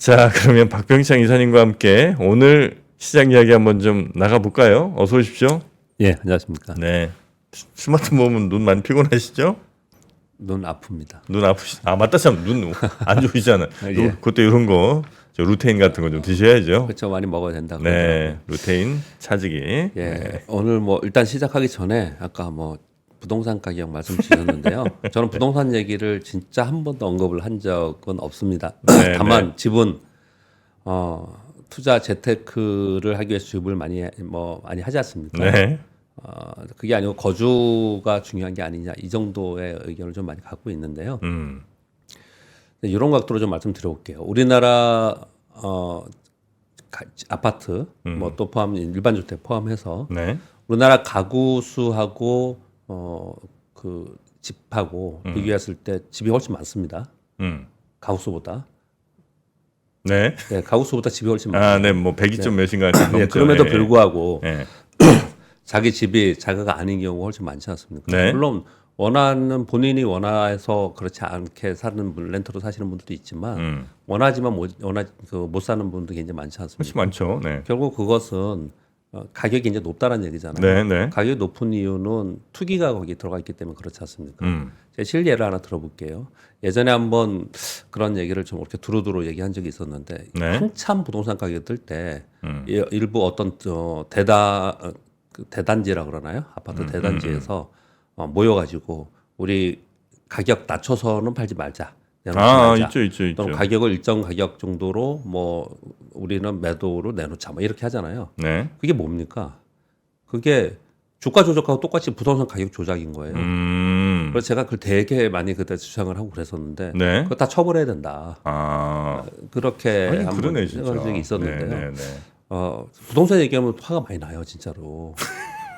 자, 그러면 박병창 이사님과 함께 오늘 시장 이야기 한번 좀 나가볼까요? 어서 오십시오. 예, 안녕하십니까. 네. 스마트폰 보면 눈 많이 피곤하시죠? 눈 아픕니다. 눈 아프시? 아 맞다 참 눈 안 좋으시잖아. 예. 그때 이런 거 루테인 같은 거 좀 드셔야죠. 그렇죠, 많이 먹어야 된다고. 네, 루테인 차지기. 예, 네. 오늘 뭐 일단 시작하기 전에 아까 뭐 부동산 가격 말씀 주셨는데요. 저는 부동산 얘기를 진짜 한 번도 언급을 한 적은 없습니다. 네, 다만 집은 투자 재테크를 하기 위해서 주입을 많이 하지 않습니까? 네. 그게 아니고 거주가 중요한 게 아니냐 이 정도의 의견을 좀 많이 갖고 있는데요. 이런 각도로 좀 말씀드려볼게요. 우리나라 아파트 뭐 또 포함 일반 주택 포함해서 네. 우리나라 가구 수하고 그 집하고 비교했을 때 집이 훨씬 많습니다. 가구 수보다. 네. 네, 가구 수보다 집이 훨씬 많아요. 아, 네. 뭐 102점 몇인가 네, 그럼에도 불구하고 예. 자기 집이 자가가 아닌 경우가 훨씬 많지 않습니까? 네. 물론 본인이 원해서 그렇지 않게 사는 분, 렌트로 사시는 분들도 있지만 원하지만 못 사는 분도 굉장히 많지 않습니까? 훨씬 많죠. 네. 결국 그것은 가격이 이제 높다는 얘기잖아요. 네, 네. 가격이 높은 이유는 투기가 거기 들어가 있기 때문에 그렇지 않습니까? 제가 실례를 하나 들어볼게요. 예전에 한번 그런 얘기를 좀 이렇게 두루두루 얘기한 적이 있었는데 네. 한참 부동산 가격이 뜰 때 일부 어떤 대단지라 그러나요? 아파트 대단지에서 모여가지고 우리 가격 낮춰서는 팔지 말자. 아, 말자. 있죠. 또는 가격을 일정 가격 정도로 뭐 우리는 매도로 내놓자. 뭐 이렇게 하잖아요. 네. 그게 뭡니까? 그게 주가 조작하고 똑같이 부동산 가격 조작인 거예요. 그래서 제가 그걸 되게 많이 그때 주장을 하고 그랬었는데 네. 그거 다 처벌해야 된다. 아. 그렇게 아니, 한번 그러네, 진짜. 생각한 적이 있었는데요. 네, 네, 네. 부동산 얘기하면 화가 많이 나요, 진짜로.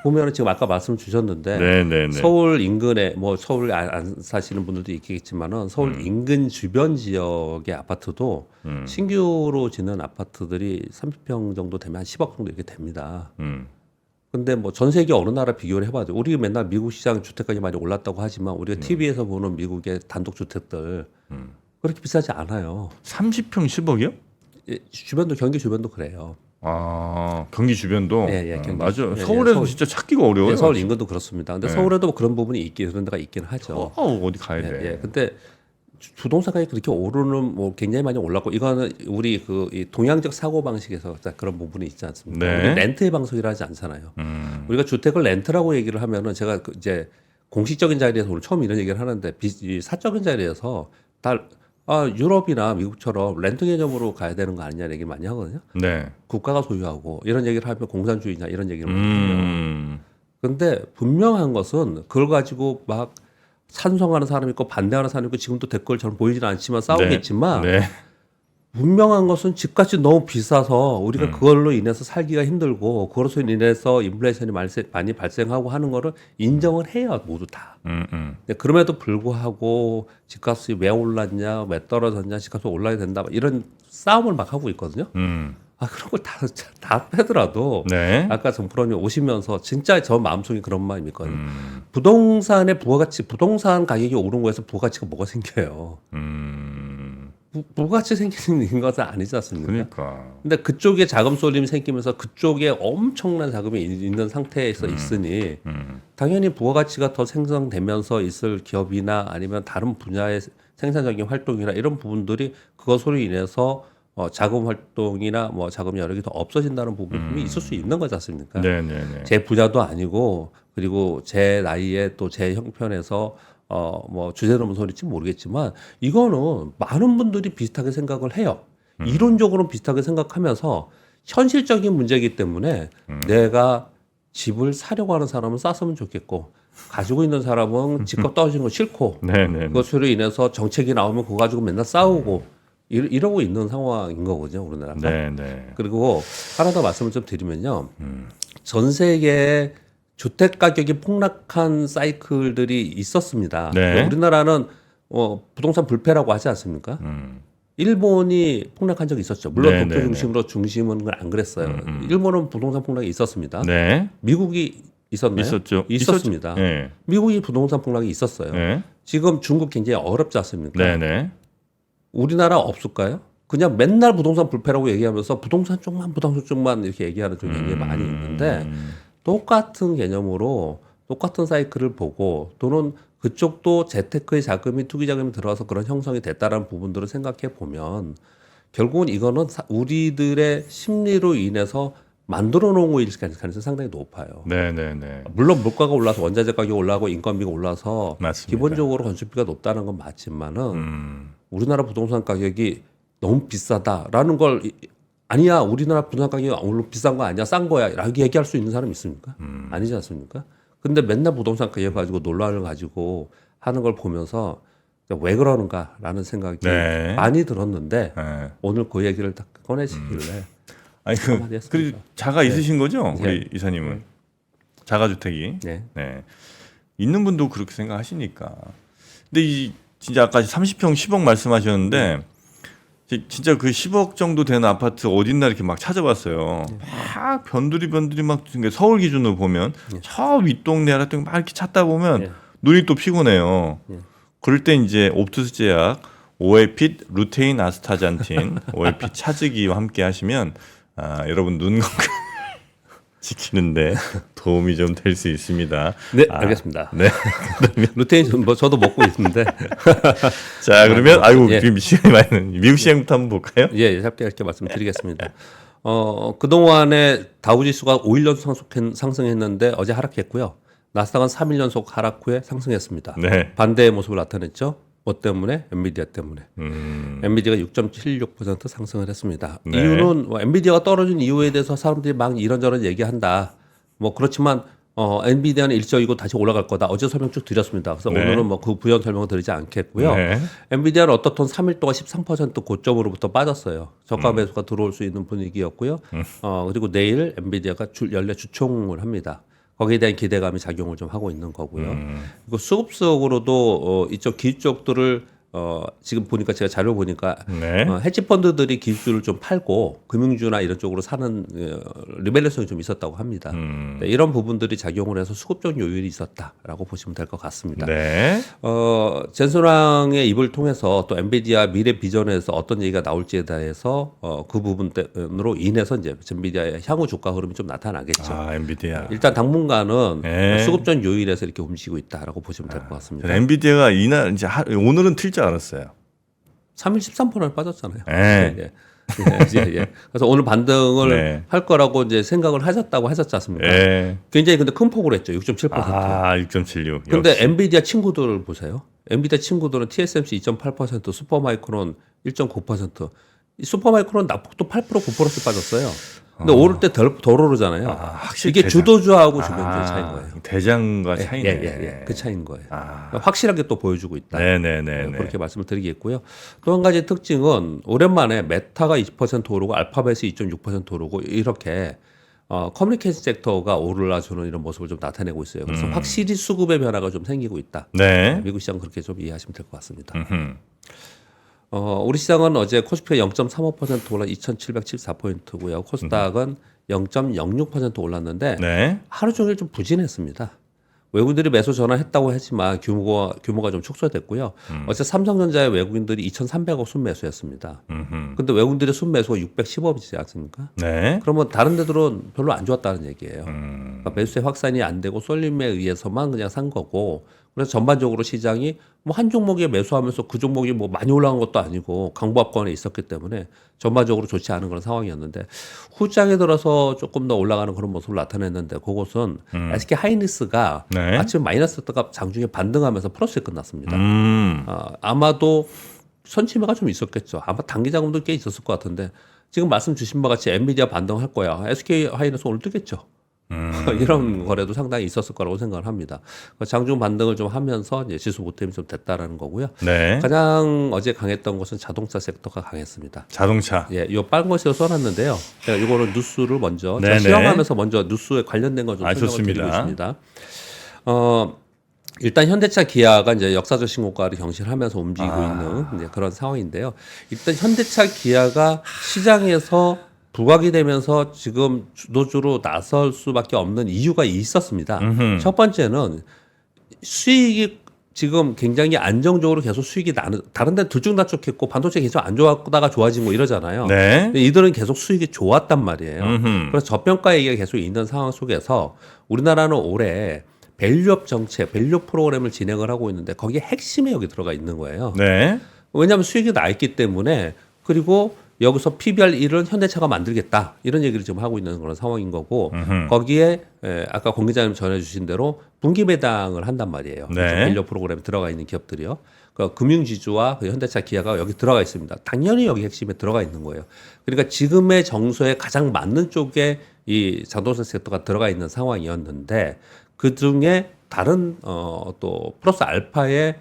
보면은 지금 아까 말씀 주셨는데 네, 네, 네. 서울 인근에 뭐 서울 안 사시는 분들도 있겠지만은 서울 인근 주변 지역의 아파트도 신규로 짓는 아파트들이 30평 정도 되면 한 10억 정도 이렇게 됩니다. 근데 뭐 전 세계 어느 나라 비교를 해봐도 우리 맨날 미국 시장 주택가격이 많이 올랐다고 하지만 우리가 TV에서 보는 미국의 단독 주택들 그렇게 비싸지 않아요. 30평 10억이요? 주변도 경기 주변도 그래요. 아, 경기 주변도. 예, 경기. 맞아. 예, 서울에서 서울. 진짜 찾기가 어려워요. 서울 인근도 그렇습니다. 근데 네. 서울에도 뭐 그런 부분이 그런 데가 있긴 하죠. 어디 가야 돼? 예, 근데 부동산 가격이 그렇게 오르는 뭐 굉장히 많이 올랐고 이거는 우리 이 동양적 사고 방식에서 그런 부분이 있지 않습니까? 네. 우리 렌트의 방식이라 하지 않잖아요. 우리가 주택을 렌트라고 얘기를 하면은 제가 이제 공식적인 자리에서 오늘 처음 이런 얘기를 하는데 이 사적인 자리에서 유럽이나 미국처럼 렌트 개념으로 가야 되는 거 아니냐 얘기를 많이 하거든요. 네. 국가가 소유하고 이런 얘기를 하면 공산주의냐 이런 얘기를 많이 해요. 음. 근데 분명한 것은 그걸 가지고 막 찬성하는 사람이 있고 반대하는 사람이 있고 지금도 댓글 잘 보이지는 않지만 싸우겠지만 네. 분명한 것은 집값이 너무 비싸서 우리가 그걸로 인해서 살기가 힘들고 그것으로 인해서 인플레이션이 많이 발생하고 하는 거를 인정을 해요 모두 다. 근데 그럼에도 불구하고 집값이 왜 올랐냐 왜 떨어졌냐 집값이 올라야 된다 이런 싸움을 막 하고 있거든요. 그런 걸 다 빼더라도 네. 아까 정프로님 오시면서 진짜 저 마음속에 그런 마음이 있거든요. 부동산의 부가가치, 부동산 가격이 오른 거에서 부가가치가 뭐가 생겨요? 부가가치 생기는 것은 아니지 않습니까? 그러니까. 근데 그쪽에 자금 쏠림이 생기면서 그쪽에 엄청난 자금이 있는 상태에서 있으니 당연히 부가가치가 더 생성되면서 있을 기업이나 아니면 다른 분야의 생산적인 활동이나 이런 부분들이 그것으로 인해서 자금 활동이나 뭐 자금 여력이 더 없어진다는 부분이 있을 수 있는 거지 않습니까? 네. 제 부자도 아니고 그리고 제 나이에 또 제 형편에서 뭐 주제 넘은 소리일지 모르겠지만 이거는 많은 분들이 비슷하게 생각을 해요. 이론적으로는 비슷하게 생각하면서 현실적인 문제이기 때문에 내가 집을 사려고 하는 사람은 쌌으면 좋겠고 가지고 있는 사람은 집값 떨어지는 거 싫고 네. 그것으로 인해서 정책이 나오면 그거 가지고 맨날 싸우고 이러고 있는 상황인 거거든요, 우리나라가. 네. 그리고 하나 더 말씀을 좀 드리면요. 전 세계에 주택 가격이 폭락한 사이클들이 있었습니다. 네. 우리나라는 부동산 불패라고 하지 않습니까? 일본이 폭락한 적이 있었죠. 물론 네, 도쿄 네, 중심은 안 그랬어요. 일본은 부동산 폭락이 있었습니다. 네. 미국이 있었나요? 있었습니다. 네. 미국이 부동산 폭락이 있었어요. 네. 지금 중국 굉장히 어렵지 않습니까? 네. 우리나라 없을까요? 그냥 맨날 부동산 불패라고 얘기하면서 부동산 쪽만 이렇게 얘기하는 좀 얘기 많이 있는데 똑같은 개념으로 똑같은 사이클을 보고 또는 그쪽도 재테크의 자금이 투기 자금이 들어와서 그런 형성이 됐다라는 부분들을 생각해 보면 결국은 이거는 우리들의 심리로 인해서 만들어 놓은 거일 가능성이 상당히 높아요. 네네네. 물론 물가가 올라서 원자재 가격이 올라가고 인건비가 올라서 맞습니다. 기본적으로 건축비가 높다는 건 맞지만은 우리나라 부동산 가격이 너무 비싸다라는 걸 아니야 우리나라 부동산 가격이 오늘 비싼 거 아니야 싼 거야 라고 얘기할 수 있는 사람이 있습니까? 아니지 않습니까? 근데 맨날 부동산 가격 가지고 논란을 가지고 하는 걸 보면서 왜 그러는가라는 생각이 네. 많이 들었는데 네. 오늘 그 얘기를 딱 꺼내시길래 아니 한마디 했습니다. 그 자가 있으신 거죠, 네. 우리 이사님은 자가주택이. 네. 네. 있는 분도 그렇게 생각하시니까. 근데 이 진짜 아까 30평 10억 말씀하셨는데 진짜 그 10억 정도 되는 아파트 어딨나 이렇게 막 찾아봤어요. 막 변두리 막 서울 기준으로 보면 저 윗동네 아랫동네 막 이렇게 찾다 보면 예. 눈이 또 피곤해요. 그럴 때 이제 옵투스 제약 오에핏 루테인 아스타잔틴 오에핏 차즈기와 함께 하시면 여러분 눈 건강 지키는데 도움이 좀 될 수 있습니다. 네, 알겠습니다. 네. 루테인 뭐 저도 먹고 있는데 자, 그러면 아이고 예. 지금 시간이 많이 있는 미국 시장부터 한번 볼까요? 예, 짧게 말씀드리겠습니다. 그동안에 다우지수가 5일 연속 상승했는데 어제 하락했고요. 나스닥은 3일 연속 하락 후에 상승했습니다. 네. 반대의 모습을 나타냈죠. 뭐 때문에? 엔비디아 때문에. 엔비디아가 6.76% 상승을 했습니다. 네. 이유는 엔비디아가 떨어진 이유에 대해서 사람들이 막 이런저런 얘기한다. 뭐 그렇지만 엔비디아는 일정이고 다시 올라갈 거다. 어제 설명 쭉 드렸습니다. 그래서 네. 오늘은 뭐 그 부연 설명을 드리지 않겠고요. 네. 엔비디아는 어떻든 3일 동안 13% 고점으로부터 빠졌어요. 저가 매수가 들어올 수 있는 분위기였고요. 그리고 내일 엔비디아가 연례 주총을 합니다. 거기에 대한 기대감이 작용을 좀 하고 있는 거고요. 그리고 수급적으로도 이쪽 기업 쪽들을 지금 보니까 제가 자료 보니까 네. 헤지 펀드들이 기술을 좀 팔고 금융주나 이런 쪽으로 사는 리밸런스가 좀 있었다고 합니다. 네, 이런 부분들이 작용을 해서 수급적 요인이 있었다라고 보시면 될 것 같습니다. 네. 젠소랑의 입을 통해서 또 엔비디아 미래 비전에서 어떤 얘기가 나올지에 대해서 그 부분으로 인해서 이제 엔비디아의 향후 주가 흐름이 좀 나타나겠죠. 엔비디아. 일단 당분간은 네. 수급적 요인에서 이렇게 움직이고 있다라고 보시면 될 것 같습니다. 엔비디아가 이날 이제 오늘은 튈 줄 알았어요. 3일 13%를 빠졌잖아요. 네. 예. 그래서 오늘 반등을 네. 할 거라고 이제 생각을 하셨다고 하셨지 않습니까? 네. 굉장히 근데 큰 폭으로 했죠. 6.7%. 6.76. 근데 역시. 엔비디아 친구들을 보세요. 엔비디아 친구들은 TSMC 2.8%, 슈퍼마이크론 1.9%. 이 슈퍼마이크론 낙폭도 8% 9%씩 빠졌어요. 근데 오를 때 덜 오르잖아요. 확실히 이게 대장. 주도주하고 주변주의 차이인 거예요. 대장과 차이네. 예. 그 차이인 거예요. 그러니까 확실하게 또 보여주고 있다. 네네네. 그렇게 말씀을 드리겠고요. 또 한 가지 특징은 오랜만에 메타가 20% 오르고 알파벳이 2.6% 오르고 이렇게 커뮤니케이션 섹터가 올라주는 이런 모습을 좀 나타내고 있어요. 그래서 확실히 수급의 변화가 좀 생기고 있다. 네. 미국 시장 그렇게 좀 이해하시면 될 것 같습니다. 음흠. 우리 시장은 어제 코스피가 0.35% 올라 2,774포인트고요. 코스닥은 0.06% 올랐는데 네. 하루 종일 좀 부진했습니다. 외국인들이 매수 전환했다고 했지만 규모가 좀 축소됐고요. 어제 삼성전자의 외국인들이 2,300억 순매수했습니다. 근데 외국인들의 순매수가 610억이지 않습니까? 네. 그러면 다른 데들은 별로 안 좋았다는 얘기예요. 그러니까 매수의 확산이 안 되고 쏠림에 의해서만 그냥 산 거고, 그래서 전반적으로 시장이 뭐 한 종목에 매수하면서 그 종목이 뭐 많이 올라간 것도 아니고 강보합권에 있었기 때문에 전반적으로 좋지 않은 그런 상황이었는데 후장에 들어서 조금 더 올라가는 그런 모습을 나타냈는데 그것은 SK 하이닉스가 네. 아침에 마이너스였다가 장중에 반등하면서 플러스에 끝났습니다. 음. 아마도 선취매가 좀 있었겠죠. 아마 단기 자금도 꽤 있었을 것 같은데 지금 말씀 주신 바와 같이 엔비디아 반등할 거야. SK 하이닉스 오늘 뜨겠죠. 이런 거래도 상당히 있었을 거라고 생각을 합니다. 장중 반등을 좀 하면서 이제 지수 보탬이 좀 됐다라는 거고요. 네. 가장 어제 강했던 것은 자동차 섹터가 강했습니다. 자동차. 예, 이 빨간 것으로 써놨는데요. 제가 이거는 뉴스를 먼저 제가 네네. 실험하면서 먼저 뉴스에 관련된 거 좀 설명을 좋습니다. 드리고 있습니다. 일단 현대차, 기아가 이제 역사적 신고가를 경신하면서 움직이고 있는 이제 그런 상황인데요. 일단 현대차, 기아가 시장에서 부각이 되면서 지금 주도주로 나설 수밖에 없는 이유가 있었습니다. 첫 번째는 수익이 지금 굉장히 안정적으로 계속 수익이 나는 다른 데는 들쭉날쭉했고 반도체 계속 안 좋았다가 좋아진 거 이러잖아요. 네. 근데 이들은 계속 수익이 좋았단 말이에요. 음흠. 그래서 저평가 얘기가 계속 있는 상황 속에서 우리나라는 올해 밸류업 정책, 밸류 프로그램을 진행을 하고 있는데 거기에 핵심이 여기 들어가 있는 거예요. 네. 왜냐하면 수익이 나 있기 때문에 그리고 여기서 PBR 1은 현대차가 만들겠다 이런 얘기를 지금 하고 있는 그런 상황인 거고 거기에 아까 공 기자님 전해주신 대로 분기 배당을 한단 말이에요. 네. 밸류 프로그램에 들어가 있는 기업들이요. 그 금융지주와 그 현대차, 기아가 여기 들어가 있습니다. 당연히 여기 핵심에 들어가 있는 거예요. 그러니까 지금의 정서에 가장 맞는 쪽에 이 자동차 섹터가 들어가 있는 상황이었는데 그 중에 다른 또 플러스 알파의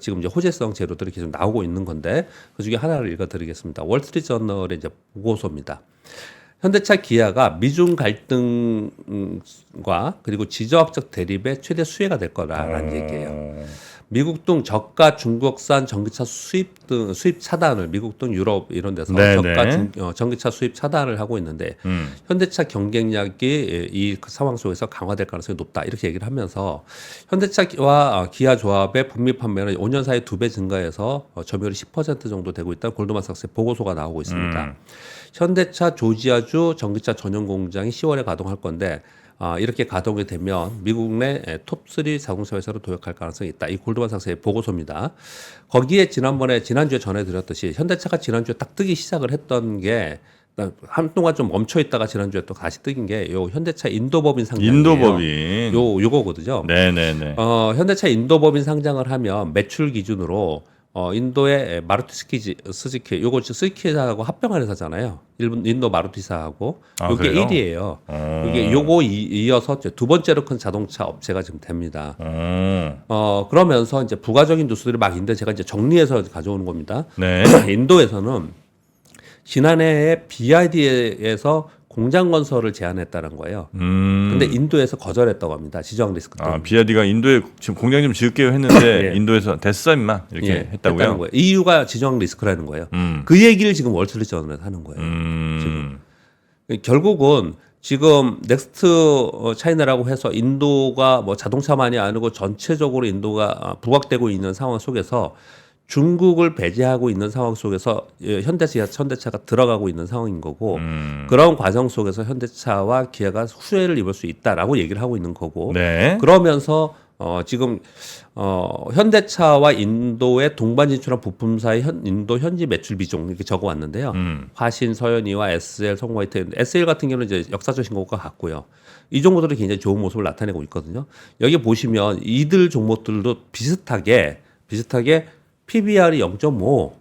지금 이제 호재성 재료들이 계속 나오고 있는 건데 그 중에 하나를 읽어드리겠습니다. 월스트리트저널의 이제 보고서입니다. 현대차, 기아가 미중 갈등과 그리고 지정학적 대립의 최대 수혜가 될 거라는 얘기예요. 미국 등 저가 중국산 전기차 수입 차단을 미국 등 유럽 이런 데서 저가 전기차 수입 차단을 하고 있는데 현대차 경쟁력이 이 상황 속에서 강화될 가능성이 높다 이렇게 얘기를 하면서 현대차와 기아 조합의 북미 판매는 5년 사이 2배 증가해서 점유율이 10% 정도 되고 있다는 골드만삭스의 보고서가 나오고 있습니다. 현대차 조지아주 전기차 전용 공장이 10월에 가동할 건데 이렇게 가동이 되면 미국 내 톱3 자동차 회사로 도약할 가능성이 있다. 이 골드만삭스의 보고서입니다. 거기에 지난주에 전해드렸듯이 현대차가 지난주에 딱 뜨기 시작을 했던 게 한동안 좀 멈춰 있다가 지난주에 또 다시 뜨긴 게 요 현대차 인도법인 상장이에요. 인도법인. 요거거든요. 네네네. 현대차 인도법인 상장을 하면 매출 기준으로 인도의 마루티 스즈키, 요거 스즈키사하고 합병한 회사잖아요. 인도 마루티사하고 요게 그래요? 1위예요. 이게 요거 이어서 두 번째로 큰 자동차 업체가 지금 됩니다. 그러면서 이제 부가적인 뉴스들이 막 있는데 제가 이제 정리해서 가져오는 겁니다. 네. 인도에서는 지난해에 BYD에서 공장 건설을 제안했다는 거예요. 근데 인도에서 거절했다고 합니다. 지정 리스크 때문에. 비아디가 인도에 지금 공장 좀 지을게요 했는데 예. 인도에서 됐어 임마 이렇게 했다고요? 했다는 거예요. 이유가 지정 리스크라는 거예요. 그 얘기를 지금 월스트리트저널에서 하는 거예요. 지금 결국은 지금 넥스트 차이나라고 해서 인도가 뭐 자동차만이 아니고 전체적으로 인도가 부각되고 있는 상황 속에서 중국을 배제하고 있는 상황 속에서 현대차가 들어가고 있는 상황인 거고 그런 과정 속에서 현대차와 기아가 수혜를 입을 수 있다라고 얘기를 하고 있는 거고 네. 그러면서 지금 현대차와 인도의 동반 진출한 부품사의 인도 현지 매출 비중 이렇게 적어왔는데요. 화신, 서현이와 SL, 성화이트, SL 같은 경우는 이제 역사적인 것과 같고요. 이 종목들이 굉장히 좋은 모습을 나타내고 있거든요. 여기 보시면 이들 종목들도 비슷하게 PBR이 0.5,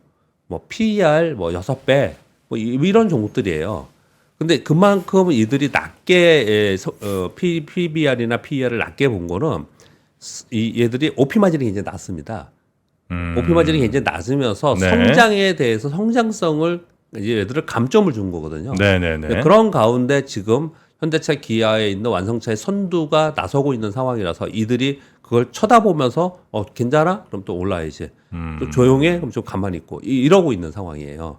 뭐 PER 뭐 6배, 뭐 이런 종목들이에요. 근데 그만큼 이들이 낮게 PBR이나 PER을 낮게 본 거는 얘들이 OP 마진이 굉장히 낮습니다. OP 마진이 굉장히 낮으면서 네. 성장에 대해서 성장성을 이제 얘들을 감점을 준 거거든요. 네네네. 그런 가운데 지금 현대차, 기아에 있는 완성차의 선두가 나서고 있는 상황이라서 이들이 그걸 쳐다보면서 괜찮아? 그럼 또 올라야지. 또 조용해? 그럼 좀 가만히 있고 이러고 있는 상황이에요.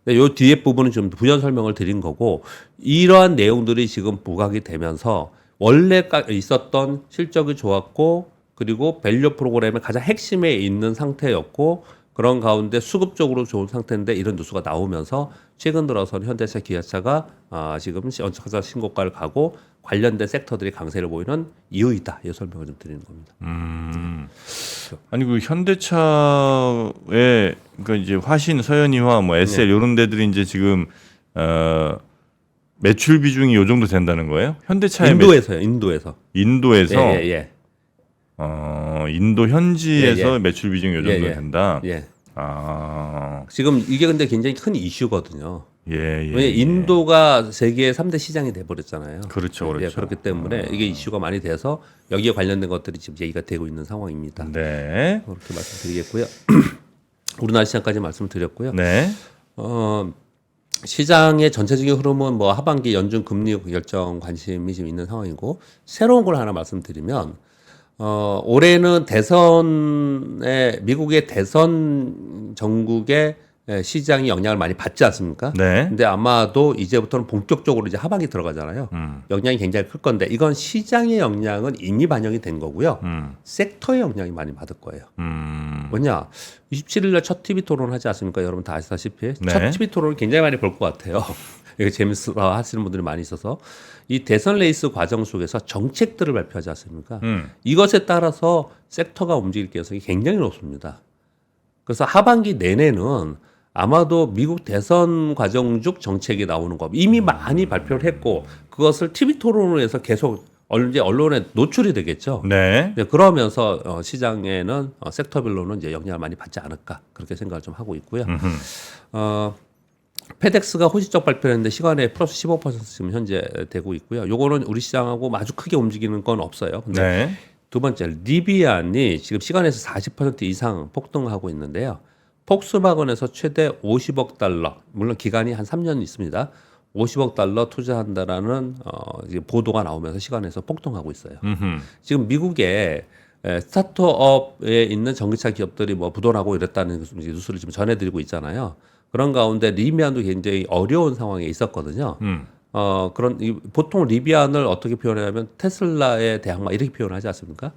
근데 요 뒤에 부분은 좀 부연 설명을 드린 거고 이러한 내용들이 지금 부각이 되면서 원래 있었던 실적이 좋았고 그리고 밸류 프로그램의 가장 핵심에 있는 상태였고 그런 가운데 수급적으로 좋은 상태인데 이런 뉴스가 나오면서 최근 들어서는 현대차, 기아차가 지금 연착사 신고가를 가고 관련된 섹터들이 강세를 보이는 이유이다. 이 설명을 좀 드리는 겁니다. 아니 그 현대차의 그러니까 이제 화신, 서현이와 뭐 SL 이런 데들이 이제 지금 매출 비중이 요 정도 된다는 거예요? 현대차의 인도에서 인도에서 예. 인도 현지에서 예. 매출 비중이 요 정도 된다. 예. 아, 지금 이게 근데 굉장히 큰 이슈거든요. 예. 왜냐 인도가 세계 3대 시장이 돼버렸잖아요. 그렇죠. 그렇기 때문에 이게 이슈가 많이 돼서 여기에 관련된 것들이 지금 얘기가 되고 있는 상황입니다. 네. 그렇게 말씀드리겠고요. 우리나라 시장까지 말씀드렸고요. 네. 시장의 전체적인 흐름은 뭐 하반기 연준 금리 결정 관심이 지금 있는 상황이고 새로운 걸 하나 말씀드리면 올해는 미국의 대선 전국의 시장이 영향을 많이 받지 않습니까? 네. 근데 아마도 이제부터는 본격적으로 이제 하반기 들어가잖아요. 영향이 굉장히 클 건데 이건 시장의 영향은 이미 반영이 된 거고요. 섹터의 영향이 많이 받을 거예요. 뭐냐? 27일 날 첫 TV 토론 하지 않습니까? 여러분 다 아시다시피 네. 첫 TV 토론을 굉장히 많이 볼 것 같아요. 이거 재밌어 하시는 분들이 많이 있어서 이 대선 레이스 과정 속에서 정책들을 발표하지 않습니까? 이것에 따라서 섹터가 움직일 가능성이 굉장히 높습니다. 그래서 하반기 내내는 아마도 미국 대선 과정 중 정책이 나오는 거 이미 많이 발표를 했고 그것을 TV 토론을 해서 계속 이제 언론에 노출이 되겠죠. 네. 네, 그러면서 시장에는 섹터별로는 이제 영향을 많이 받지 않을까 그렇게 생각을 좀 하고 있고요. 페덱스가 호시적 발표를 했는데 시간에 플러스 15% 지금 현재 되고 있고요. 요거는 우리 시장하고 아주 크게 움직이는 건 없어요. 근데 네. 두 번째 리비안이 지금 시간에서 40% 이상 폭등하고 있는데요. 폭스바겐에서 최대 50억 달러, 물론 기간이 한 3년 있습니다. 50억 달러 투자한다라는 이제 보도가 나오면서 시간에서 폭등하고 있어요. 지금 미국에 스타트업에 있는 전기차 기업들이 뭐 부도나고 이랬다는 뉴스를 지금 전해드리고 있잖아요. 그런 가운데 리비안도 굉장히 어려운 상황에 있었거든요. 보통 리비안을 어떻게 표현하냐면 테슬라의 대항마 이렇게 표현하지 않습니까?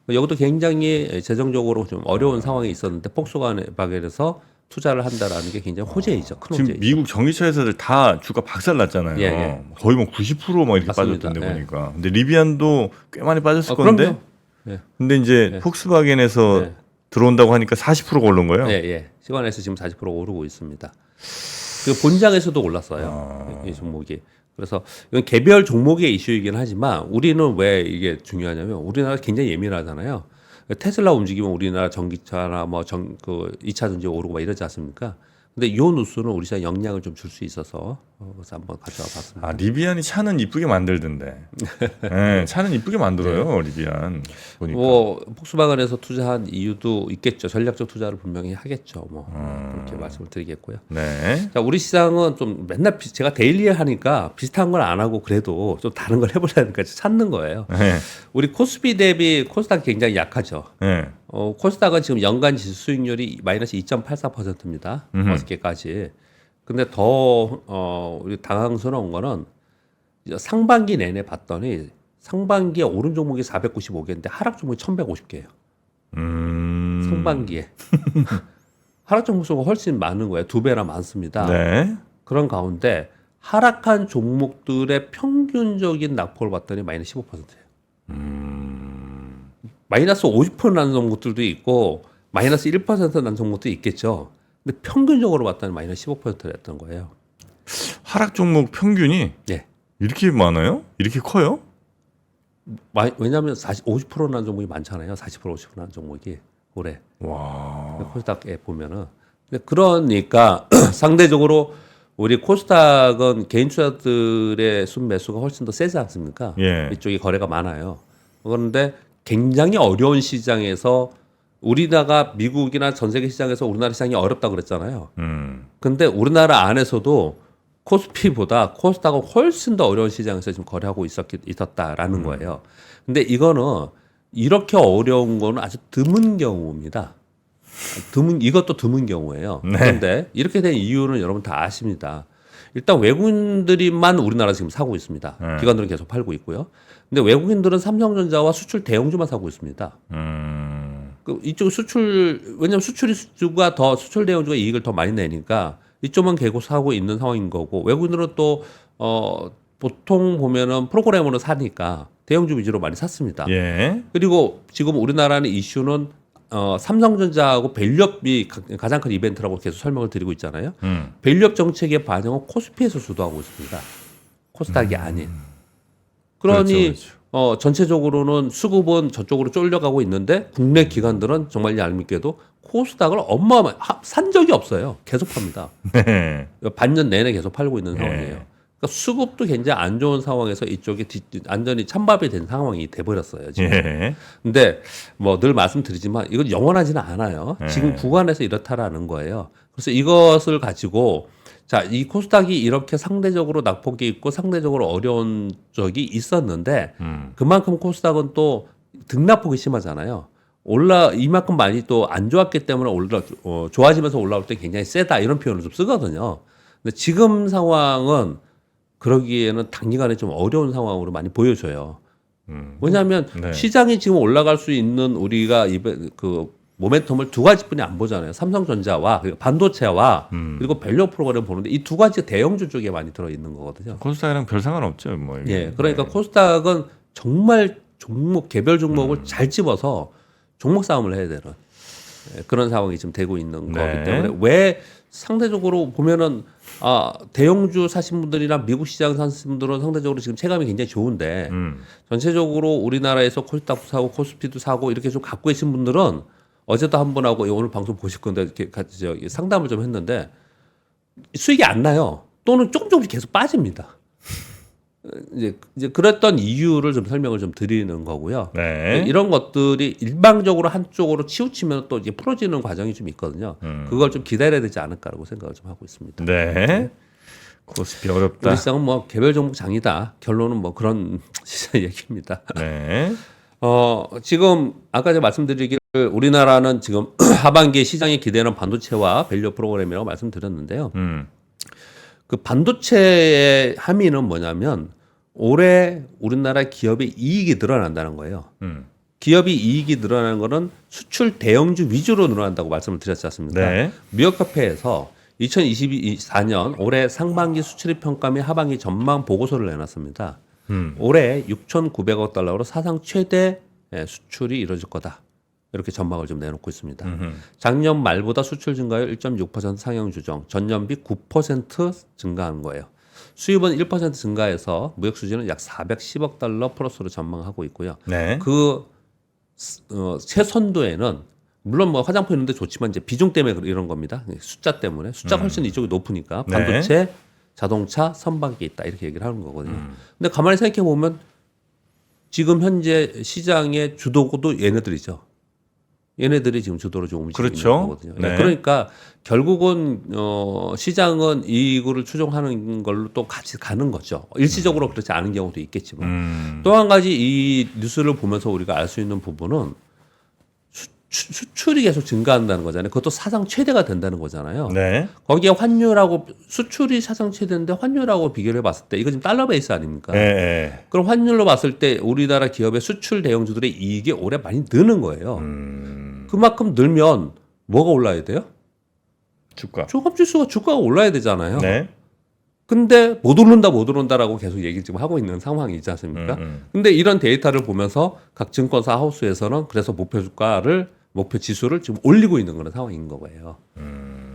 여기도 굉장히 재정적으로 좀 어려운 상황에 있었는데 폭스바겐에서 투자를 한다라는 게 굉장히 호재이죠. 큰 지금 호재이죠. 미국 전기차 회사들 다 주가 박살 났잖아요. 예, 예. 거의 뭐 90%막 이렇게 맞습니다. 빠졌던데 예. 보니까. 근데 리비안도 꽤 많이 빠졌을 건데. 그럼요. 예. 근데 이제 폭스바겐에서 예. 들어온다고 하니까 40%가 오른 거예요. 예, 예. 시간에서 지금 40% 오르고 있습니다. 그 본장에서도 올랐어요. 이 종목이. 그래서 이건 개별 종목의 이슈이긴 하지만 우리는 왜 이게 중요하냐면 우리나라 굉장히 예민하잖아요. 테슬라 움직이면 우리나라 전기차나 뭐 그 2차 전지 오르고 막 이러지 않습니까? 근데 이 뉴스는 우리 시장에 영향을 좀 줄 수 있어서 그래서 한번 가져와 봤습니다. 아, 리비안이 차는 이쁘게 만들던데. 네, 차는 이쁘게 만들어요, 리비안. 보니까. 뭐 폭스바겐에서 투자한 이유도 있겠죠. 전략적 투자를 분명히 하겠죠. 뭐 그렇게 말씀을 드리겠고요. 네. 자, 우리 시장은 좀 맨날 제가 데일리 하니까 비슷한 걸 안 하고 그래도 좀 다른 걸 해보려니까 찾는 거예요. 네. 우리 코스피 대비 코스닥이 굉장히 약하죠. 네. 코스닥은 지금 연간 지수 수익률이 마이너스 2.84%입니다. 어저께까지. 근데 더 우리 당황스러운 거는 이제 상반기 내내 봤더니 상반기에 오른 종목이 495개인데 하락 종목이 1,150개예요. 상반기에. 하락 종목 수가 훨씬 많은 거예요. 2배나 많습니다. 네. 그런 가운데 하락한 종목들의 평균적인 낙폭을 봤더니 마이너스 15%예요. 마이너스 50% 나는 종목들도 있고 마이너스 1% 나는 종목도 있겠죠. 근데 평균적으로 봤더니 마이너스 15%였던 거예요. 하락 종목 평균이 예. 이렇게 많아요? 이렇게 커요? 왜냐하면 50% 나는 종목이 많잖아요. 40% 50% 나는 종목이 올해. 와. 코스닥에 보면은. 근데 그러니까 상대적으로 우리 코스닥은 개인 투자들의 순매수가 훨씬 더 세지 않습니까? 예. 이쪽이 거래가 많아요. 그런데 굉장히 어려운 시장에서 우리나라 미국이나 전 세계 시장에서 우리나라 시장이 어렵다고 그랬잖아요. 근데 우리나라 안에서도 코스피보다 코스닥은 훨씬 더 어려운 시장에서 지금 거래하고 있었다라는 거예요. 근데 이거는 이렇게 어려운 거는 아주 드문 경우입니다. 이것도 드문 경우예요. 네. 그런데 이렇게 된 이유는 여러분 다 아십니다. 일단 외국인들이만 우리나라 지금 사고 있습니다. 네. 기관들은 계속 팔고 있고요. 근데 외국인들은 삼성전자와 수출 대형주만 사고 있습니다. 이쪽 왜냐면 수출주가 더 수출 대형주가 이익을 더 많이 내니까 이쪽만 계속 사고 있는 상황인 거고 외국인들은 또 보통 보면은 프로그래머로 사니까 대형주 위주로 많이 샀습니다. 예. 그리고 지금 우리나라는 이슈는 삼성전자하고 밸류업이 가장 큰 이벤트라고 계속 설명을 드리고 있잖아요. 밸류업 정책의 반영은 코스피에서 주도하고 있습니다. 코스닥이 아닌. 그러니 그렇죠. 전체적으로는 수급은 저쪽으로 쫄려가고 있는데 국내 기관들은 정말 얄밉게도 코스닥을 산 적이 없어요. 계속 팝니다. 네. 반년 내내 계속 팔고 있는 네. 상황이에요. 그러니까 수급도 굉장히 안 좋은 상황에서 이쪽이 완전히 찬밥이 된 상황이 돼버렸어요. 지금. 예. 근데 뭐 늘 말씀드리지만 이건 영원하지는 않아요. 네. 지금 구간에서 이렇다라는 거예요. 그래서 이것을 가지고 자, 이 코스닥이 이렇게 상대적으로 낙폭이 있고 상대적으로 어려운 적이 있었는데 그만큼 코스닥은 또 등락폭이 심하잖아요. 이만큼 많이 또 안 좋았기 때문에 좋아지면서 올라올 때 굉장히 세다 이런 표현을 좀 쓰거든요. 근데 지금 상황은 그러기에는 단기간에 좀 어려운 상황으로 많이 보여져요. 왜냐하면 네. 시장이 지금 올라갈 수 있는 우리가 그 모멘텀을 두 가지뿐이 안 보잖아요. 삼성전자와 그리고 반도체와 그리고 밸류 프로그램 보는데 이 두 가지 대형주 쪽에 많이 들어 있는 거거든요. 코스닥이랑 별 상관 없죠. 뭐 이게. 예, 그러니까 코스닥은 정말 개별 종목을 잘 집어서 종목 싸움을 해야 되는 그런 상황이 지금 되고 있는 네. 거기 때문에 왜 상대적으로 보면은 대형주 사신 분들이나 미국 시장 사신 분들은 상대적으로 지금 체감이 굉장히 좋은데 전체적으로 우리나라에서 코스닥도 사고 코스피도 사고 이렇게 좀 갖고 계신 분들은 어제도 한 번 하고 오늘 방송 보실 건데 이렇게 같이 상담을 좀 했는데 수익이 안 나요. 또는 조금씩 계속 빠집니다. 이제 그랬던 이유를 좀 설명을 좀 드리는 거고요. 네. 이런 것들이 일방적으로 한쪽으로 치우치면 또 이제 풀어지는 과정이 좀 있거든요. 그걸 좀 기다려야 되지 않을까라고 생각을 좀 하고 있습니다. 네. 코스피 어렵다. 우리 시장은 뭐 개별 종목 장이다. 결론은 뭐 그런 시장 얘기입니다. 네. 지금 아까 제가 말씀드리기를 우리나라는 지금 하반기에 시장이 기대하는 반도체와 밸류 프로그램이라고 말씀드렸는데요. 그 반도체의 함의는 뭐냐면 올해 우리나라 기업의 이익이 늘어난다는 거예요. 기업이 이익이 늘어나는 거는 수출 대형주 위주로 늘어난다고 말씀을 드렸지 않습니까? 네. 미국협회에서 2024년 올해 상반기 수출입 평가 및 하반기 전망 보고서를 내놨습니다. 올해 6,900억 달러로 사상 최대 수출이 이루어질 거다. 이렇게 전망을 좀 내놓고 있습니다. 작년 말보다 수출 증가율 1.6% 상향 조정, 전년비 9% 증가한 거예요. 수입은 1% 증가해서 무역 수지는 약 410억 달러 플러스로 전망하고 있고요. 네. 그 최선두에는 물론 뭐 화장품 있는데 좋지만 이제 비중 때문에 이런 겁니다. 숫자 때문에 숫자가 훨씬 이쪽이 높으니까 네. 반도체, 자동차, 선박이 있다 이렇게 얘기를 하는 거거든요. 근데 가만히 생각해 보면 지금 현재 시장의 주도고도 얘네들이죠. 얘네들이 지금 주도로 좀 움직이고 그렇죠. 있는 거거든요. 네. 그러니까 결국은 시장은 이익을 추종하는 걸로 또 같이 가는 거죠. 일시적으로 그렇지 않은 경우도 있겠지만 또 한 가지 이 뉴스를 보면서 우리가 알 수 있는 부분은 수출이 계속 증가한다는 거잖아요. 그것도 사상 최대가 된다는 거잖아요. 네. 거기에 환율하고 수출이 사상 최대인데 환율하고 비교를 해봤을 때 이거 지금 달러 베이스 아닙니까? 네. 그럼 환율로 봤을 때 우리나라 기업의 수출 대형주들의 이익이 올해 많이 느는 거예요. 그만큼 늘면 뭐가 올라야 돼요? 주가. 주가가 올라야 되잖아요. 네. 근데 못 오른다라고 계속 얘기를 지금 하고 있는 상황이지 않습니까? 근데 이런 데이터를 보면서 각 증권사 하우스에서는 그래서 목표 지수를 지금 올리고 있는 그런 상황인 거예요.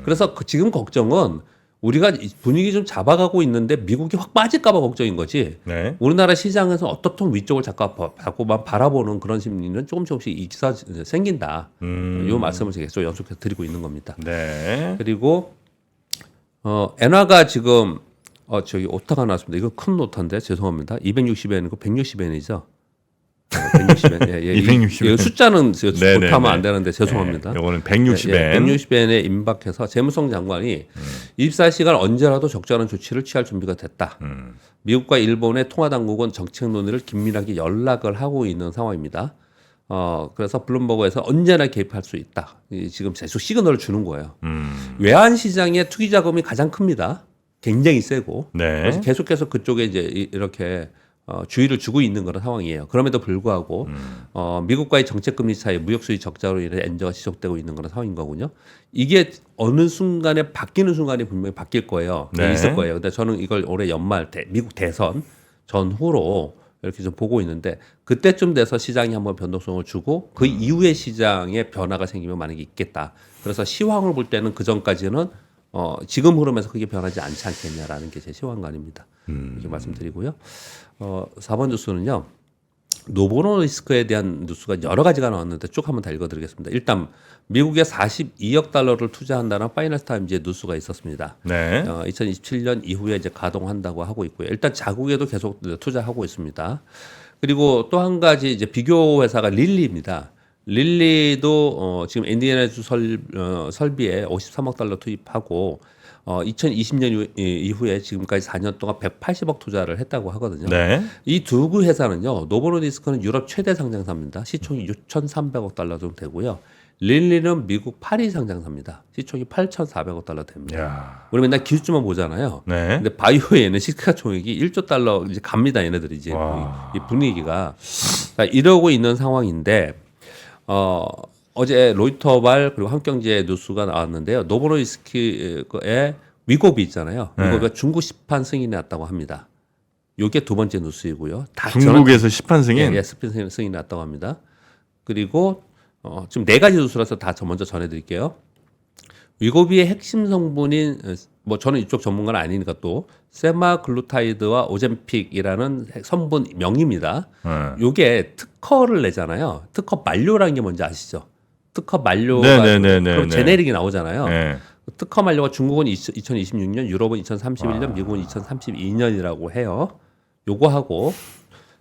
그래서 지금 걱정은 우리가 분위기 좀 잡아가고 있는데 미국이 확 빠질까봐 걱정인 거지. 네. 우리나라 시장에서 어떻든 위쪽을 자꾸만 바라보는 그런 심리는 조금씩 생긴다. 이 말씀을 제가 계속 연속해서 드리고 있는 겁니다. 네. 그리고 엔화가 지금 저기 오타가 나왔습니다. 이거 큰 오타인데 죄송합니다. 260엔이고 160엔이죠. 160엔. 예, 260엔. 숫자는 네네네. 못하면 안 되는데 죄송합니다. 네, 이거는 160엔. 160엔에 임박해서 재무성 장관이 24시간 언제라도 적절한 조치를 취할 준비가 됐다. 미국과 일본의 통화 당국은 정책 논의를 긴밀하게 연락을 하고 있는 상황입니다. 그래서 블룸버그에서 언제나 개입할 수 있다. 지금 계속 시그널을 주는 거예요. 외환 시장의 투기 자금이 가장 큽니다. 굉장히 세고. 네. 그래서 계속해서 그쪽에 이제 이렇게 주의를 주고 있는 그런 상황이에요. 그럼에도 불구하고 미국과의 정책금리 차이, 무역 수지 적자로 인해 엔저가 지속되고 있는 그런 상황인 거군요. 이게 어느 순간에 바뀌는 순간이 분명히 바뀔 거예요. 네. 있을 거예요. 근데 저는 이걸 올해 연말 미국 대선 전후로 이렇게 좀 보고 있는데 그때쯤 돼서 시장이 한번 변동성을 주고 그 이후에 시장에 변화가 생기면 만약에 있겠다. 그래서 시황을 볼 때는 그 전까지는 지금 흐름에서 크게 변하지 않지 않겠냐라는 게 제 시황관입니다. 이렇게 말씀드리고요. 4번 뉴스는요. 노보노리스크에 대한 뉴스가 여러 가지가 나왔는데 쭉 한번 다 읽어드리겠습니다. 일단 미국에 42억 달러를 투자한다는 파이낸스 타임즈의 뉴스가 있었습니다. 네. 2027년 이후에 이제 가동한다고 하고 있고요. 일단 자국에도 계속 투자하고 있습니다. 그리고 또 한 가지 이제 비교 회사가 릴리입니다. 릴리도 지금 인디애나주 설비에 53억 달러 투입하고 2020년 이후에 지금까지 4년 동안 180억 투자를 했다고 하거든요. 네. 이 두 회사는요. 노보노디스크는 유럽 최대 상장사입니다. 시총이 6,300억 달러 정도 되고요. 릴리는 미국 8위 상장사입니다. 시총이 8,400억 달러 됩니다. 야. 우리 맨날 기술주만 보잖아요. 네. 근데 바이오에는 시가총액이 1조 달러 이제 갑니다. 얘네들이 이제 와. 이 분위기가 자, 이러고 있는 상황인데 어제 로이터발 그리고 한경제 뉴스가 나왔는데요. 노보노디스크의 위고비 있잖아요. 위고비가 중국 시판 승인이 났다고 합니다. 이게 두 번째 뉴스이고요. 다 중국에서 시판 승인. 예, 스핀 승인이 났다고 합니다. 그리고 지금 네 가지 뉴스라서 다 먼저 전해드릴게요. 위고비의 핵심 성분인 뭐 저는 이쪽 전문가는 아니니까 또 세마글루타이드와 오젬픽이라는 성분 명입니다. 요게 특허를 내잖아요. 특허 만료라는 게 뭔지 아시죠? 특허 만료가 그럼 제네릭이 나오잖아요. 네. 특허 만료가 중국은 2026년, 유럽은 2031년, 미국은 2032년이라고 해요. 요거 하고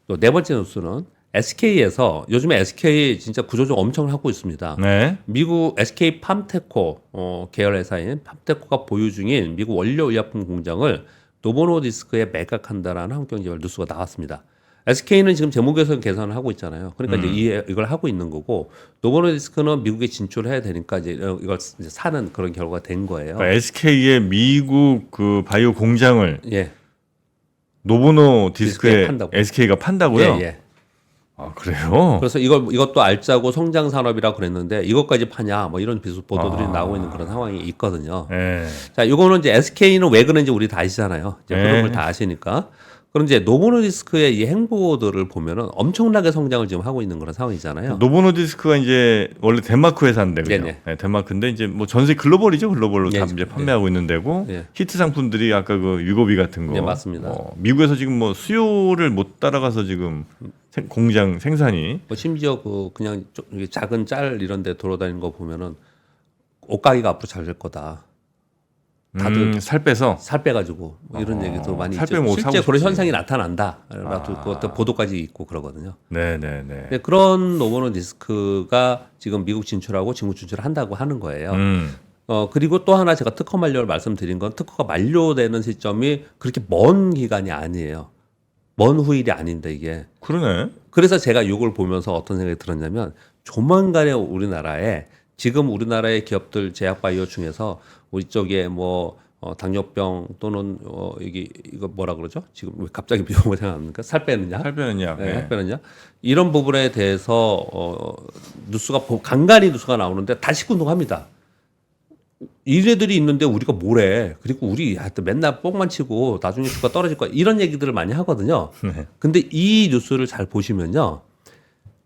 또 네 번째 뉴스는 SK에서 요즘에 SK 진짜 구조조정 엄청 하고 있습니다. 네. 미국 SK 팜테코 계열 회사인 팜테코가 보유 중인 미국 원료 의약품 공장을 노보노디스크에 매각한다라는 한국경제발 뉴스가 나왔습니다. SK는 지금 재무개선 개선을 하고 있잖아요. 그러니까 이제 이걸 하고 있는 거고 노보노디스크는 미국에 진출해야 되니까 이제 이걸 이제 사는 그런 결과가 된 거예요. 그러니까 SK의 미국 그 바이오 공장을 예. 노보노디스크에 판다고. SK가 판다고요? 예, 예. 아 그래요? 그래서 이것도 알짜고 성장 산업이라고 그랬는데 이것까지 파냐 뭐 이런 비슷 보도들이 아. 나오고 있는 그런 상황이 있거든요. 네. 자, 이거는 이제 SK는 왜 그런지 우리 다 아시잖아요. 이제 흐름을 다 아시니까. 그럼 이제 노보노디스크의 이 행보들을 보면은 엄청나게 성장을 지금 하고 있는 그런 상황이잖아요. 노보노디스크가 이제 원래 덴마크 회사인데 그죠? 네네. 네, 덴마크인데 이제 뭐 전세 글로벌이죠. 글로벌로 예, 다 이제 판매하고 있는 데고 예. 히트 상품들이 아까 그 유고비 같은 거. 네, 맞습니다. 미국에서 지금 뭐 수요를 못 따라가서 지금 공장 생산이 뭐 심지어 그냥 이게 작은 짤 이런 데 돌아다니는 거 보면은 옷가게가 앞으로 잘 될 거다. 다들 살 빼서 살 빼가지고 뭐 이런 얘기도 많이 살 있죠. 빼면 옷 실제 사고 그런 싶지. 현상이 나타난다라도 그것도 보도까지 있고 그러거든요. 네네네. 근데 그런 노보노디스크가 지금 미국 진출하고 중국 진출한다고 하는 거예요. 그리고 또 하나 제가 특허 만료를 말씀드린 건 특허가 만료되는 시점이 그렇게 먼 기간이 아니에요. 먼 후일이 아닌데 이게. 그러네. 그래서 제가 이걸 보면서 어떤 생각이 들었냐면 조만간에 우리나라에 지금 우리나라의 기업들 제약바이오 중에서 우리 쪽에 뭐 당뇨병 또는 이거 뭐라 그러죠? 지금 왜 갑자기 비용을 생각합니까? 살 빼는 약? 살 빼는 약. 네, 살 빼는 약? 이런 부분에 대해서 뉴스가 간간히 뉴스가 나오는데 다 시큰둥합니다. 이래들이 있는데 우리가 뭐래? 그리고 우리 하여튼 맨날 뻥만 치고 나중에 주가 떨어질 거야. 이런 얘기들을 많이 하거든요. 네. 근데 이 뉴스를 잘 보시면요.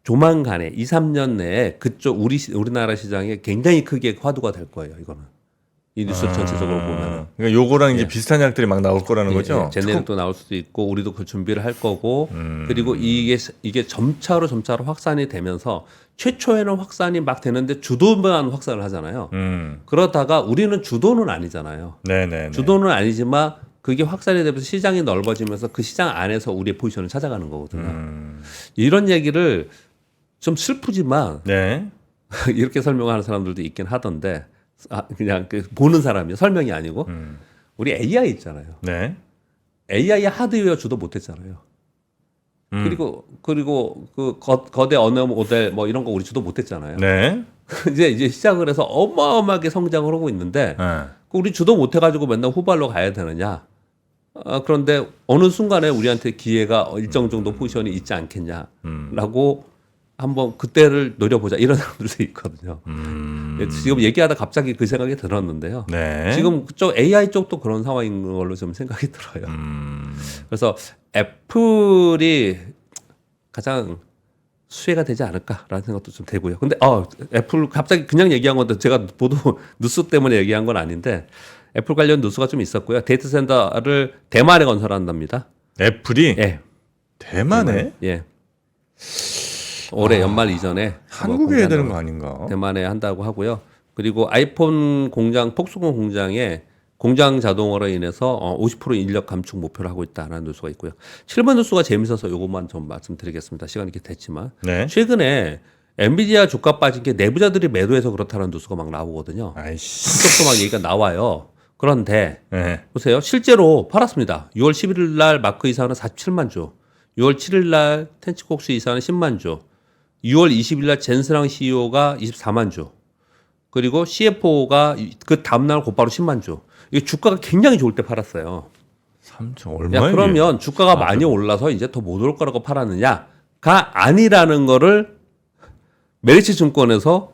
조만간에 2, 3년 내에 그쪽 우리나라 시장에 굉장히 크게 화두가 될 거예요. 이거는 이 뉴스 전체적으로 보면은. 그러니까 요거랑 이제 비슷한 약들이 막 나올 거라는 거죠. 제네릭도 나올 수도 있고 우리도 그 준비를 할 거고 그리고 이게 점차로 확산이 되면서 최초에는 확산이 막 되는데 주도만 확산을 하잖아요. 그러다가 우리는 주도는 아니잖아요. 네네. 주도는 아니지만 그게 확산이 되면서 시장이 넓어지면서 그 시장 안에서 우리의 포지션을 찾아가는 거거든요. 이런 얘기를 좀 슬프지만 네. 이렇게 설명하는 사람들도 있긴 하던데 그냥 보는 사람이 설명이 아니고 우리 AI 있잖아요. 네. AI 하드웨어 주도 못했잖아요. 그리고 그 거대 언어 모델 뭐 이런 거 우리 주도 못했잖아요. 네. 이제 시작을 해서 어마어마하게 성장을 하고 있는데 네. 우리 주도 못해가지고 맨날 후발로 가야 되느냐? 그런데 어느 순간에 우리한테 기회가 일정 정도 포지션이 있지 않겠냐라고 한번 그때를 노려보자 이런 사람들도 있거든요. 지금 얘기하다 갑자기 그 생각이 들었는데요. 네. 지금 그쪽 AI 쪽도 그런 상황인 걸로 좀 생각이 들어요. 그래서 애플이 가장 수혜가 되지 않을까라는 생각도 좀 되고요. 근데 애플 갑자기 그냥 얘기한 건데 제가 보도 뉴스 때문에 얘기한 건 아닌데 애플 관련 뉴스가 좀 있었고요. 데이터 센터를 대만에 건설한답니다. 애플이 예. 대만에 예. 올해 연말 이전에 한국에 해야 되는 거 아닌가? 대만에 한다고 하고요. 그리고 아이폰 공장 폭스콘 공장에 공장 자동화로 인해서 50% 인력 감축 목표를 하고 있다는 뉴스가 있고요. 7번 뉴스가 재밌어서 이것만 좀 말씀드리겠습니다. 시간이 이렇게 됐지만 네. 최근에 엔비디아 주가 빠진 게 내부자들이 매도해서 그렇다는 뉴스가 막 나오거든요. 아이씨. 그쪽도 막 얘기가 나와요. 그런데 네. 보세요. 실제로 팔았습니다. 6월 11일 날 마크 이사는 47만 주, 6월 7일 날 텐치콕스 이사는 10만 주, 6월 20일 날 젠스랑 CEO가 24만 주, 그리고 CFO가 그 다음날 곧바로 10만 주. 이게 주가가 굉장히 좋을 때 팔았어요. 3천 얼마야? 야, 그러면 주가가 많이 올라서 이제 더 못 올 거라고 팔았느냐가 아니라는 거를 메리츠 증권에서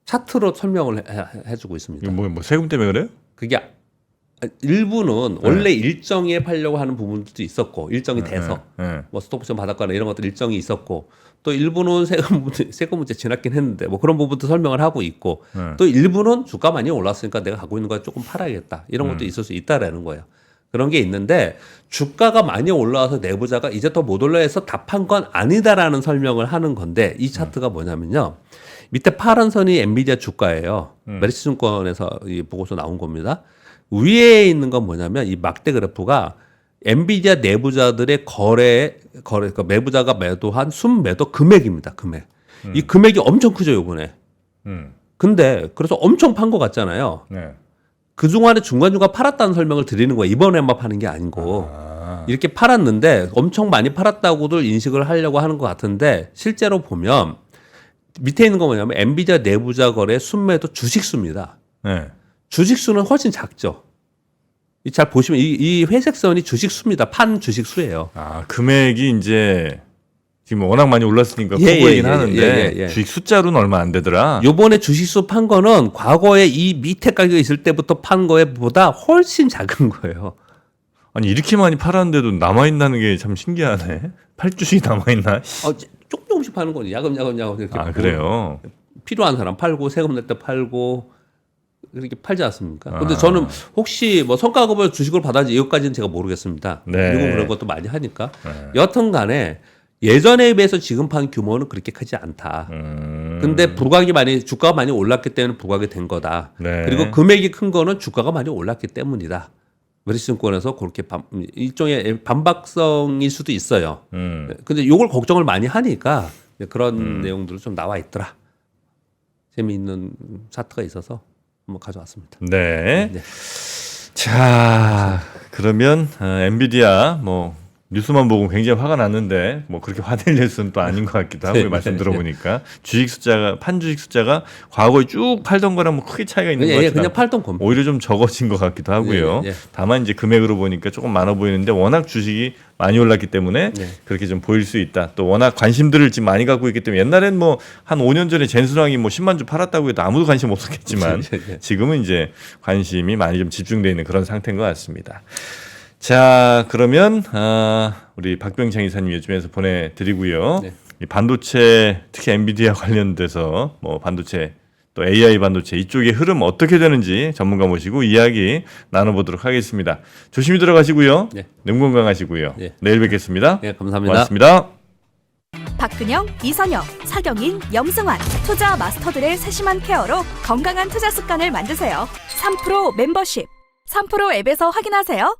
차트로 설명을 해주고 있습니다. 이거 뭐 세금 때문에 그래요? 그게 일부는 원래 일정에 팔려고 하는 부분도 있었고 일정이 돼서 뭐 스톱옵션 받았거나 이런 것들 일정이 있었고 또 일부는 세금 문제 지났긴 했는데 뭐 그런 부분도 설명을 하고 있고 또 일부는 주가 많이 올랐으니까 내가 갖고 있는 거 조금 팔아야겠다 이런 것도 있을 수 있다라는 거예요. 그런 게 있는데 주가가 많이 올라와서 내부자가 이제 더 못 올라 해서 답한 건 아니다라는 설명을 하는 건데 이 차트가 뭐냐면요. 밑에 파란 선이 엔비디아 주가예요. 메리츠 증권에서 이 보고서 나온 겁니다. 위에 있는 건 뭐냐면 이 막대 그래프가 엔비디아 내부자들의 그러니까 매부자가 매도한 순매도 금액입니다. 금액. 이 금액이 엄청 크죠, 요번에. 근데 그래서 엄청 판 것 같잖아요. 네. 그동안에 중간중간 팔았다는 설명을 드리는 거예요. 이번에만 파는 게 아니고. 이렇게 팔았는데 엄청 많이 팔았다고들 인식을 하려고 하는 것 같은데 실제로 보면 밑에 있는 거 뭐냐면 엔비디아 내부자 거래 순매도 주식수입니다. 네. 주식수는 훨씬 작죠. 잘 보시면 이 회색 선이 주식수입니다. 판 주식수예요. 아, 금액이 이제 지금 워낙 많이 올랐으니까 커 보이긴 하는데 주식 숫자로는 얼마 안 되더라. 요번에 주식수 판 거는 과거에 이 밑에 가격이 있을 때부터 판 거에보다 훨씬 작은 거예요. 아니 이렇게 많이 팔았는데도 남아있다는 게 참 신기하네. 팔 주식이 남아있나? 조금씩 파는 거지. 야금야금 이렇게. 아, 그래요? 필요한 사람 팔고 세금 낼 때 팔고 이렇게 팔지 않습니까? 근데 저는 혹시 뭐 성과급을 주식을 받았는지 이것까지는 제가 모르겠습니다. 네. 미국은 그런 것도 많이 하니까. 여튼 간에 예전에 비해서 지금 판 규모는 그렇게 크지 않다. 근데 주가가 많이 올랐기 때문에 부각이 된 거다. 네. 그리고 금액이 큰 거는 주가가 많이 올랐기 때문이다. 메리츠 증권에서 그렇게 일종의 반박성일 수도 있어요. 근데 이걸 걱정을 많이 하니까 그런 내용들이 좀 나와 있더라. 재미있는 차트가 있어서 한번 가져왔습니다. 네. 네. 자, 그러면 엔비디아 뭐 뉴스만 보고 굉장히 화가 났는데 뭐 그렇게 화낼 뉴스는 또 아닌 것 같기도 하고요. 네, 말씀 네, 들어보니까 주식 숫자가 판 주식 숫자가 과거에 쭉 팔던 거랑 뭐 크게 차이가 있는 것 같지는 그냥 팔던 겁니다. 오히려 좀 적어진 것 같기도 하고요. 다만 이제 금액으로 보니까 조금 많아 보이는데 워낙 주식이 많이 올랐기 때문에 그렇게 좀 보일 수 있다. 또 워낙 관심들을 지금 많이 갖고 있기 때문에 옛날엔 뭐 한 5년 전에 젠수랑이 뭐 10만 주 팔았다고 해도 아무도 관심 없었겠지만 지금은 이제 관심이 많이 좀 집중되어 있는 그런 상태인 것 같습니다. 자, 그러면 우리 박병창 이사님 요즘에서 보내드리고요. 이 반도체 특히 엔비디아 관련돼서 뭐 반도체 또 AI 반도체 이쪽의 흐름 어떻게 되는지 전문가 모시고 이야기 나눠보도록 하겠습니다. 조심히 들어가시고요. 몸 건강하시고요. 내일 뵙겠습니다. 감사합니다. 고맙습니다. 박근영, 이선영, 사경인, 염승환 투자 마스터들의 세심한 케어로 건강한 투자 습관을 만드세요. 3프로 멤버십 3프로 앱에서 확인하세요.